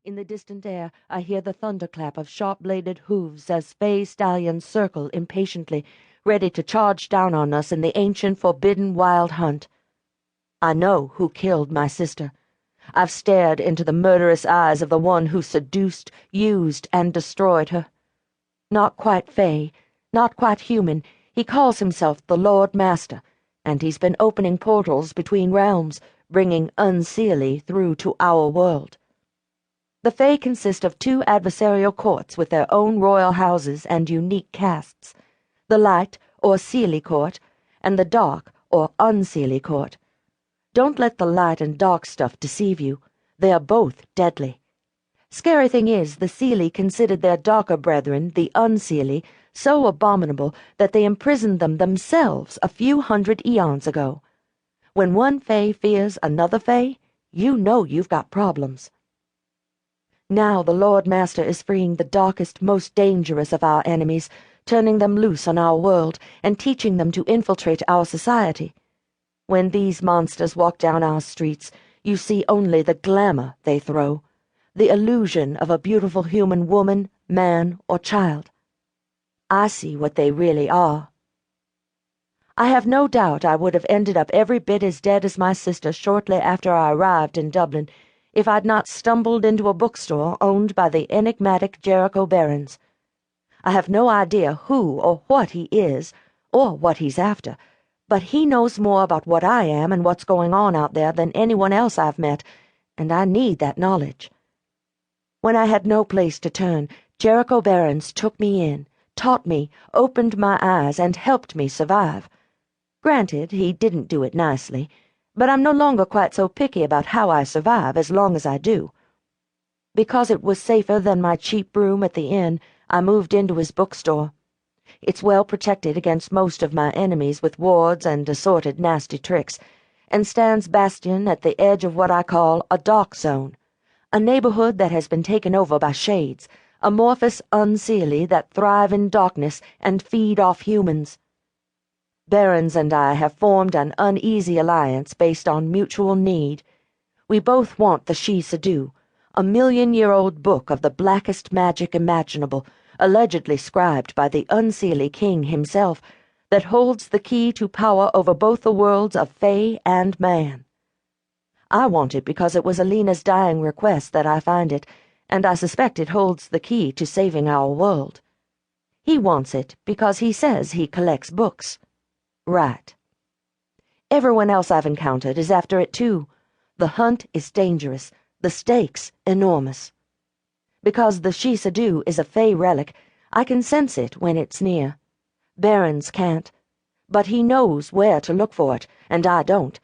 In the distant air I hear the thunderclap of sharp-bladed hooves as fey stallions circle impatiently, ready to charge down on us in the ancient forbidden wild hunt. I know who killed my sister. I've stared into the murderous eyes of the one who seduced, used, and destroyed her. Not quite fey, not quite human, he calls himself the Lord Master, and he's been opening portals between realms, bringing Unseelie through to our world. The Fae consist of 2 adversarial courts with their own royal houses and unique castes, the Light, or Seelie Court, and the Dark, or Unseelie Court. Don't let the light and dark stuff deceive you. They are both deadly. Scary thing is, the Seelie considered their darker brethren, the Unseelie, so abominable that they imprisoned them themselves a few hundred eons ago. When one Fae fears another Fae, you know you've got problems. Now the Lord Master is freeing the darkest, most dangerous of our enemies, turning them loose on our world, and teaching them to infiltrate our society. When these monsters walk down our streets, you see only the glamour they throw, the illusion of a beautiful human woman, man, or child. I see what they really are. I have no doubt I would have ended up every bit as dead as my sister shortly after I arrived in Dublin, if I'd not stumbled into a bookstore owned by the enigmatic Jericho Barrons. I have no idea who or what he is, or what he's after, but he knows more about what I am and what's going on out there than anyone else I've met, and I need that knowledge. When I had no place to turn, Jericho Barrons took me in, taught me, opened my eyes, and helped me survive. Granted, he didn't do it nicely, but I'm no longer quite so picky about how I survive as long as I do. Because it was safer than my cheap room at the inn, I moved into his bookstore. It's well protected against most of my enemies with wards and assorted nasty tricks, and stands bastion at the edge of what I call a dark zone, a neighborhood that has been taken over by shades, amorphous Unseelie that thrive in darkness and feed off humans. Barrons and I have formed an uneasy alliance based on mutual need. We both want the She-Sadu, a 1,000,000-year-old book of the blackest magic imaginable, allegedly scribed by the Unseelie king himself, that holds the key to power over both the worlds of Fae and man. I want it because it was Alina's dying request that I find it, and I suspect it holds the key to saving our world. He wants it because he says he collects books. Right. Everyone else I've encountered is after it too. The hunt is dangerous, the stakes enormous. Because the She-Sadu is a Fae relic, I can sense it when it's near. Barrons can't. But he knows where to look for it, and I don't.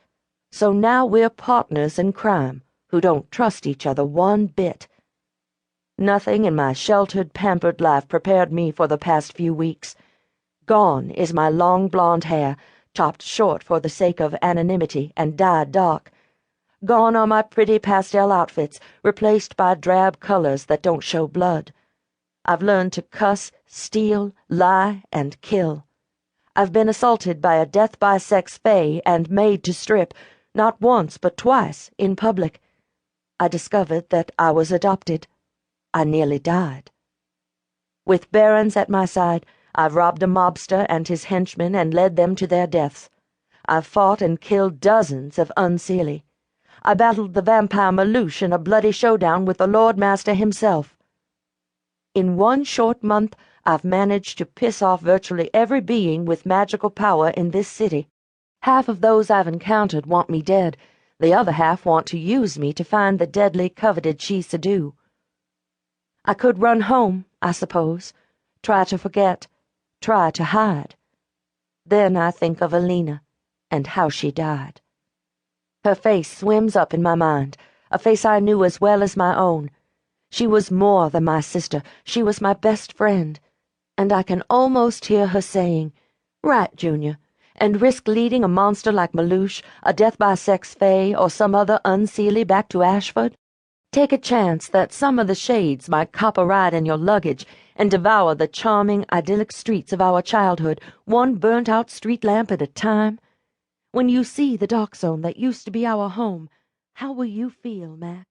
So now we're partners in crime, who don't trust each other one bit. Nothing in my sheltered, pampered life prepared me for the past few weeks. Gone is my long blonde hair, chopped short for the sake of anonymity and dyed dark. Gone are my pretty pastel outfits, replaced by drab colors that don't show blood. I've learned to cuss, steal, lie, and kill. I've been assaulted by a death-by-sex Fae and made to strip, not once but twice, in public. I discovered that I was adopted. I nearly died. With Barrons at my side, I've robbed a mobster and his henchmen and led them to their deaths. I've fought and killed dozens of Unseelie. I battled the vampire Malouche in a bloody showdown with the Lord Master himself. In one short month, I've managed to piss off virtually every being with magical power in this city. Half of those I've encountered want me dead. The other half want to use me to find the deadly, coveted She-Sadu. I could run home, I suppose, try to forget, try to hide. Then I think of Alina and how she died. Her face swims up in my mind, a face I knew as well as my own. She was more than my sister, she was my best friend, and I can almost hear her saying, "Right, Junior, and risk leading a monster like Malouche, a death-by-sex Fae, or some other Unseelie back to Ashford? Take a chance that some of the shades might cop a ride in your luggage and devour the charming, idyllic streets of our childhood, one burnt-out street lamp at a time? When you see the dark zone that used to be our home, how will you feel, Mac?"